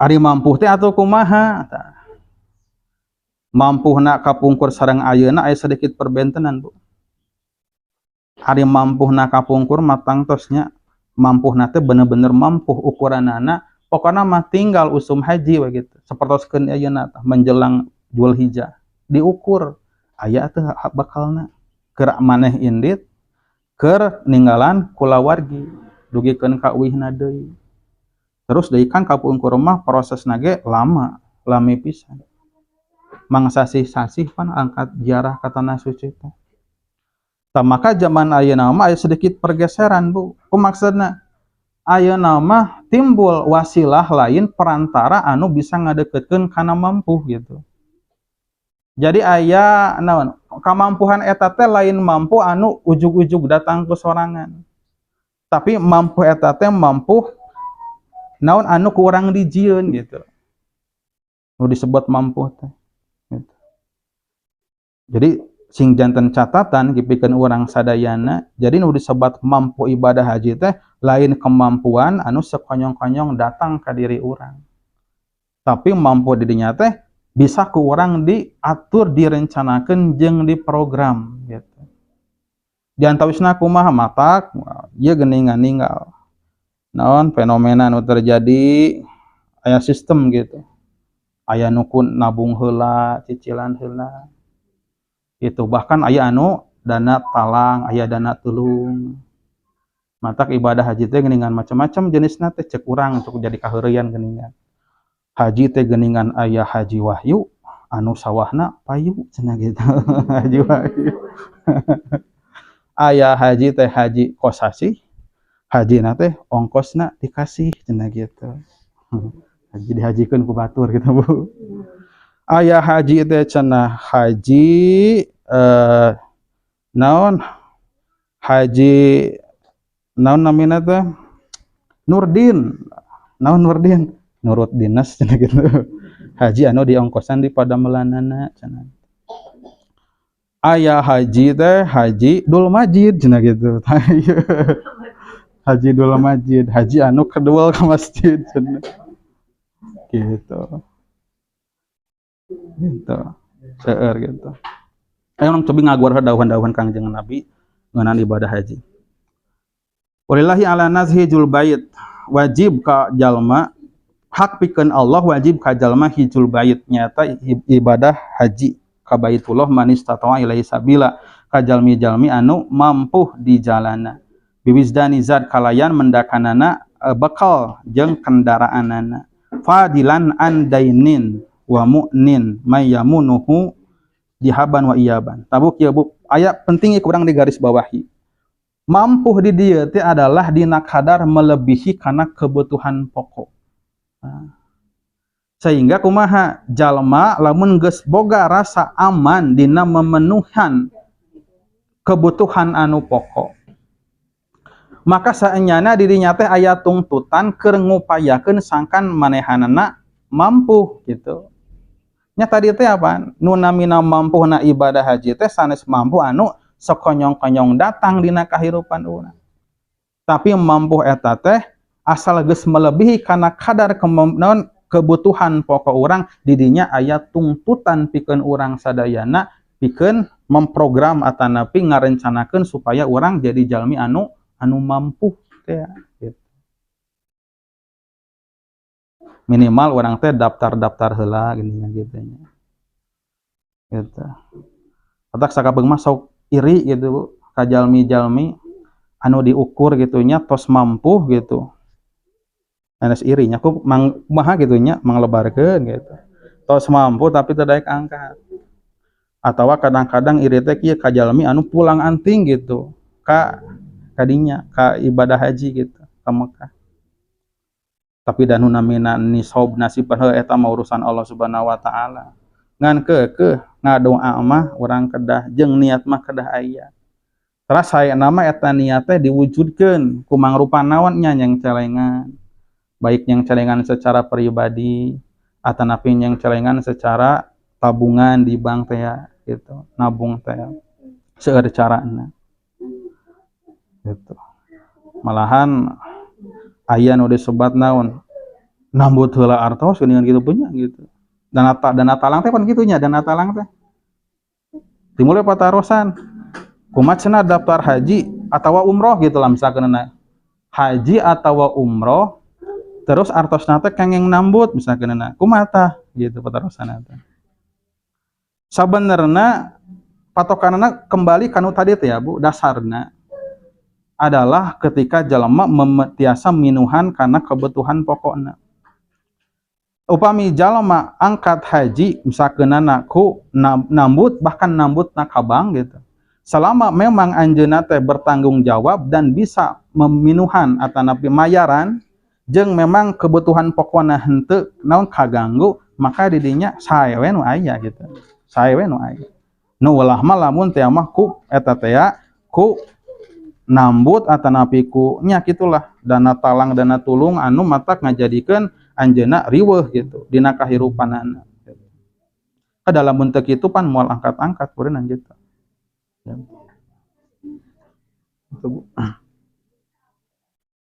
Ari mampu teh atau kumaha mampu nak kapungkur sarang ayeuna aya sedikit perbentenan Bu. Ari mampu nak kapungkur matang tosnya mampu teh bener-bener mampu ukuranana pokokna mah tinggal usum haji we gitu sapertoskeun ayeuna menjelang Dzulhijjah diukur aya teh bakalna keur maneh indit keur ninggalan kulawargi dugikeun ka uwihna deui terus deui kan kapungkur mah prosesna ge lami pisan mangsa sasih pan angkat ziarah ka tanah suci teh. Maka zaman ayeuna mah aya sedikit pergeseran Bu. Maksudna ayeuna mah timbul wasilah lain perantara anu bisa ngadeukeutkeun kana mampu gitu. Jadi aya naon? Kamampuhan eta teh lain mampu anu ujug-ujug datang ku sorangan. Tapi mampu eta teh mampu naon anu ku urang dijieun gitu. Nu disebut mampu teh. Gitu. Jadi sing janten catatan gipikeun urang sadayana jadi nu disebut mampu ibadah haji teh lain kemampuan anu sekonyong-konyong datang ka diri urang tapi mampu di dinya teh bisa ku urang diatur direncanakeun jeung diprogram gitu diantawisna kumaha matak ieu geuningan ninggal naon fenomena nu terjadi aya sistem gitu aya nu nabung heula cicilan heula itu bahkan aya anu dana talang aya dana tulung matak ibadah haji teh geuningan macam-macam jenisna teh cek urang untuk jadi kaheureuyan geuningan haji teh geuningan aya haji wahyu anu sawahna payu cenah gitu haji wahyu aya haji teh haji kosasih hajina teh ongkosna dikasih cenah gitu haji dihajikeun ku batur gitu Bu aya haji teh cenah haji naon haji naon namina teh Nurdin naon Nurdin nurut dinas cenah gitu haji anu diongkosan di padamelanana cenah aya haji teh haji Dul Majid cenah gitu haji Dul Majid haji anu kedual ka masjid cenah gitu seueur gitu aya urang cobi ngaguar dawuhan-dawuhan Kangjeng Nabi ngeunaan ibadah haji walillahi ala nazhi hijul bait wajib ka jalma hak pikeun Allah wajib ka jalma hijul bait nyata ibadah haji ka Baitullah man istata'a ilaihi sabila ka jalmi-jalmi anu mampu di jalana biwizdani zat kalayan mendakanana bekal jeung kendaraanana fadilan an dainin wa mu'nin mayyamunuhu jihaban wa iyaban. Tabuk ya Bu, ayat pentingnya kurang digaris bawahi. Mampu di dieu teh adalah dina kadar melebihi kana kebutuhan pokok. Sehingga kumaha jalma lamun geus boga rasa aman dina memenuhan kebutuhan anu pokok. Maka saenyana dirinya teh aya tungtutan keur ngupayakeun sangkan manehanana mampu gitu. Nya tadi teh apa? Nu namina mampuna ibadah haji teh sanes mampu anu sekonyong-konyong datang dina kahirupan urang. Tapi mampu eta teh asal geus melebihi kana kadar kemampuan kebutuhan pokok urang di dinya aya tungtutan pikeun urang sadayana pikeun memprogram atanapi ngarencanakeun supaya urang jadi jalmi anu mampu teh gitu. Minimal orang teh daftar heula gini gitu nya. Gitu. Atak sakabeung mah sok iri gitu Bu, ka jalmi-jalmi anu diukur gitu nya tos mampu gitu. Anes iri nya kumaha gitu nya manglebarkeun gitu. Tos mampu tapi teu daek angkat. Atawa kadang-kadang iri teh kieu ka jalmi anu pulang anting gitu. Ka kadinya ka ibadah haji gitu ka Mekah. Tapi danu namina nisab nasib eta mah urusan Allah Subhanahu wa taala. Ngan keukeuh ngadoa mah urang kedah jeung niat mah kedah aya. Teras hayana mah eta niat teh diwujudkeun ku mangrupa naon nya yang celengan. Baik yang celengan secara pribadi atanapi yang celengan secara tabungan di bank teh gitu. Nabung teh seueur carana. Gitu. Malahan aya nu disebat naon nambut heula artos dengan gitu punya gitu. Dana talang teh pan kitunya, dana talang teh. Dimulai patarosan. Kumaha cenah daftar haji atawa umroh gitu lah misalkan haji atawa umroh terus artosna teh kenging nambut misalkan kumaha tah gitu patarosan teh. Sabenerna patokanana kembali kanu tadi teh ya Bu, dasarna adalah ketika jalma tiasa minuhan karena kebutuhan pokokna. Upami jalma angkat haji misalkeunana ku nambut bahkan nambut na kabang gitu. Selama memang anjeunna teh bertanggung jawab dan bisa meminuhan atanapi mayaran jeung memang kebutuhan pokokna henteu naon kaganggu, maka didinya sae we nu aya gitu. Sae we nu aya. Nu ulah mah lamun teh mah ku eta teh ku nambut atanapi ku nya kitulah dana talang dana tulung anu matak ngajadikeun anjeunna riweuh gitu dina kahirupanana. Ka dalam bentuk itu pan moal angkat-angkat kureun gitu. Ya. Itu Bu.